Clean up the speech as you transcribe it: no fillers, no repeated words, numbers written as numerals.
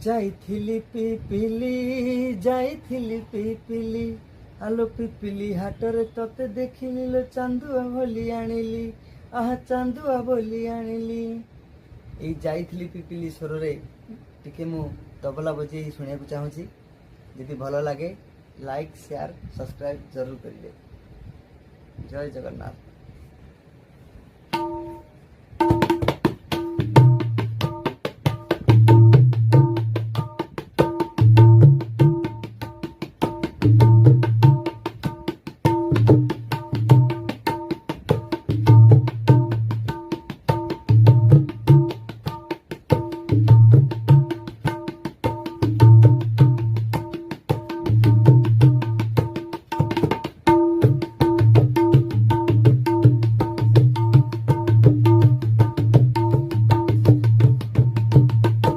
जाइथिली पिपिली जाइथिली पिपिली आलो पिपिली हाटरे तते देखिली लो चांदुआ बोली आनिली आहा चांदुआ बोली आनिली। ये जाइथिली पिपिली स्वर रे टिके मु तबला बजे शुणा चाहूँगी। यदि भल लगे लाइक शेयर सब्सक्राइब जरूर करेंगे। जय जगन्नाथ।